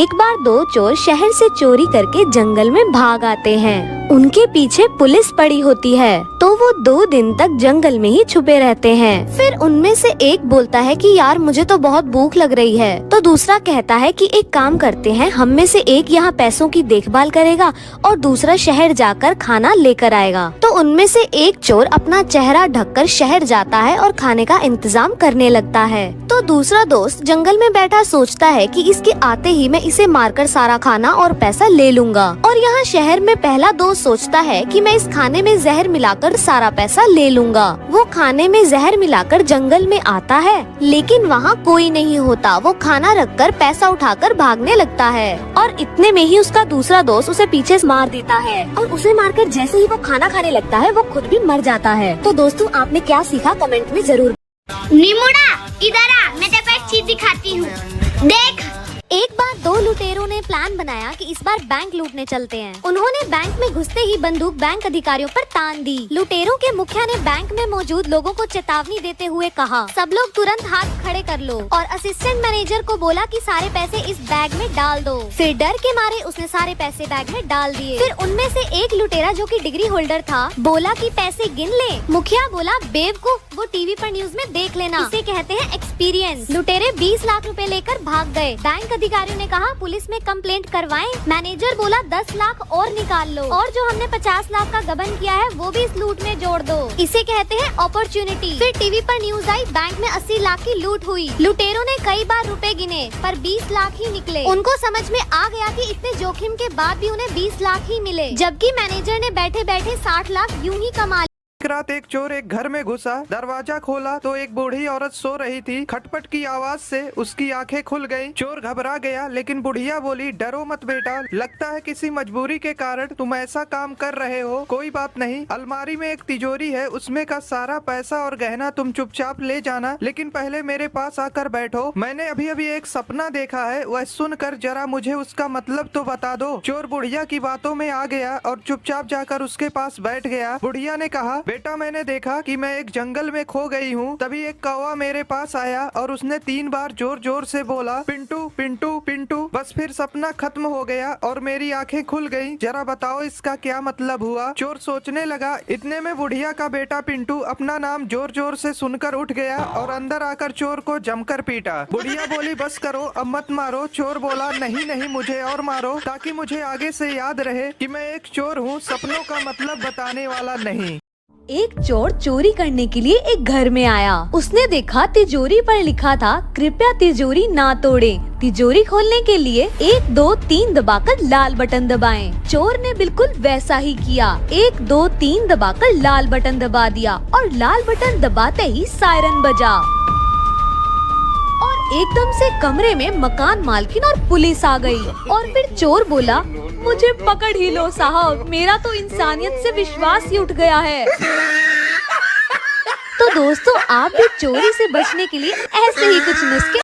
एक बार दो चोर शहर से चोरी करके जंगल में भाग आते हैं। उनके पीछे पुलिस पड़ी होती है, तो वो 2 दिन तक जंगल में ही छुपे रहते हैं। फिर उनमें से एक बोलता है कि यार मुझे तो बहुत भूख लग रही है। तो दूसरा कहता है कि एक काम करते हैं, हम में से एक यहाँ पैसों की देखभाल करेगा और दूसरा शहर जाकर खाना लेकर आएगा। तो उनमें से एक चोर अपना चेहरा ढककर शहर जाता है और खाने का इंतजाम करने लगता है। तो दूसरा दोस्त जंगल में बैठा सोचता है कि इसके आते ही मैं इसे मारकर सारा खाना और पैसा ले लूंगा। और यहाँ शहर में पहला दोस्त सोचता है कि मैं इस खाने में जहर मिलाकर सारा पैसा ले लूंगा। वो खाने में जहर मिलाकर जंगल में आता है, लेकिन वहाँ कोई नहीं होता। वो खाना रखकर पैसा उठाकर भागने लगता है और इतने में ही उसका दूसरा दोस्त उसे पीछे से मार देता है और उसे मारकर जैसे ही वो खाना खाने लगता है वो खुद भी मर जाता है। तो दोस्तों, आपने क्या सीखा कमेंट में जरूर। निमुड़ा, इधर आ, मैं तेरे को एक चीज दिखाती हूँ, देख। एक बार 2 लुटेरों ने प्लान बनाया कि इस बार बैंक लूटने चलते हैं। उन्होंने बैंक में घुसते ही बंदूक बैंक अधिकारियों पर तान दी। लुटेरों के मुखिया ने बैंक में मौजूद लोगों को चेतावनी देते हुए कहा, सब लोग तुरंत हाथ खड़े कर लो, और असिस्टेंट मैनेजर को बोला कि सारे पैसे इस बैग में डाल दो। फिर डर के मारे उसने सारे पैसे बैग में डाल दिए। फिर उनमें से एक लुटेरा जो कि डिग्री होल्डर था बोला कि पैसे गिन ले। मुखिया बोला, बेवकूफ, वो टीवी पर न्यूज में देख लेना, इसे कहते हैं एक्सपीरियंस। लुटेरे 20 लाख रुपए लेकर भाग गए। बैंक अधिकारियों ने कहा पुलिस में कंप्लेंट करवाएं। मैनेजर बोला 10 लाख और निकाल लो, और जो हमने 50 लाख का गबन किया है वो भी इस लूट में जोड़ दो, इसे कहते हैं अपॉर्चुनिटी। फिर टीवी पर न्यूज आई, बैंक में 80 लाख की लूट हुई। लुटेरों ने कई बार रुपए गिने पर 20 लाख ही निकले। उनको समझ में आ गया कि इतने जोखिम के बाद भी उन्हें 20 लाख ही मिले, जबकि मैनेजर ने बैठे बैठे 60 लाख यूं ही कमा। एक रात एक चोर एक घर में घुसा, दरवाजा खोला तो एक बूढ़ी औरत सो रही थी। खटपट की आवाज से उसकी आंखें खुल गईं। चोर घबरा गया, लेकिन बुढ़िया बोली, डरो मत बेटा, लगता है किसी मजबूरी के कारण तुम ऐसा काम कर रहे हो। कोई बात नहीं, अलमारी में एक तिजोरी है, उसमें का सारा पैसा और गहना तुम चुपचाप ले जाना, लेकिन पहले मेरे पास आकर बैठो। मैंने अभी अभी एक सपना देखा है, वह सुनकर जरा मुझे उसका मतलब तो बता दो। चोर बुढ़िया की बातों में आ गया और चुपचाप जाकर उसके पास बैठ गया। बुढ़िया ने कहा, बेटा मैंने देखा कि मैं एक जंगल में खो गई हूँ। तभी एक कौवा मेरे पास आया और उसने 3 बार जोर जोर से बोला, पिंटू पिंटू पिंटू। बस फिर सपना खत्म हो गया और मेरी आंखें खुल गईं। जरा बताओ इसका क्या मतलब हुआ। चोर सोचने लगा। इतने में बुढ़िया का बेटा पिंटू अपना नाम जोर जोर से सुनकर उठ गया और अंदर आकर चोर को जमकर पीटा। बुढ़िया बोली, बस करो, अब मत मारो। चोर बोला, नहीं नहीं, मुझे और मारो, ताकि मुझे आगे से याद रहे कि मैं एक चोर हूँ, सपनों का मतलब बताने वाला नहीं। एक चोर चोरी करने के लिए एक घर में आया। उसने देखा तिजोरी पर लिखा था, कृपया तिजोरी ना तोड़ें। तिजोरी खोलने के लिए 1 2 3 दबाकर लाल बटन दबाएं। चोर ने बिल्कुल वैसा ही किया। 1 2 3 दबाकर लाल बटन दबा दिया और लाल बटन दबाते ही सायरन बजा और एकदम से कमरे में मकान मालकिन और पुलिस आ गई। और फिर चोर बोला, मुझे पकड़ ही लो साहब, मेरा तो इंसानियत से विश्वास ही उठ गया है। तो दोस्तों, आप भी चोरी से बचने के लिए ऐसे ही कुछ नुस्खे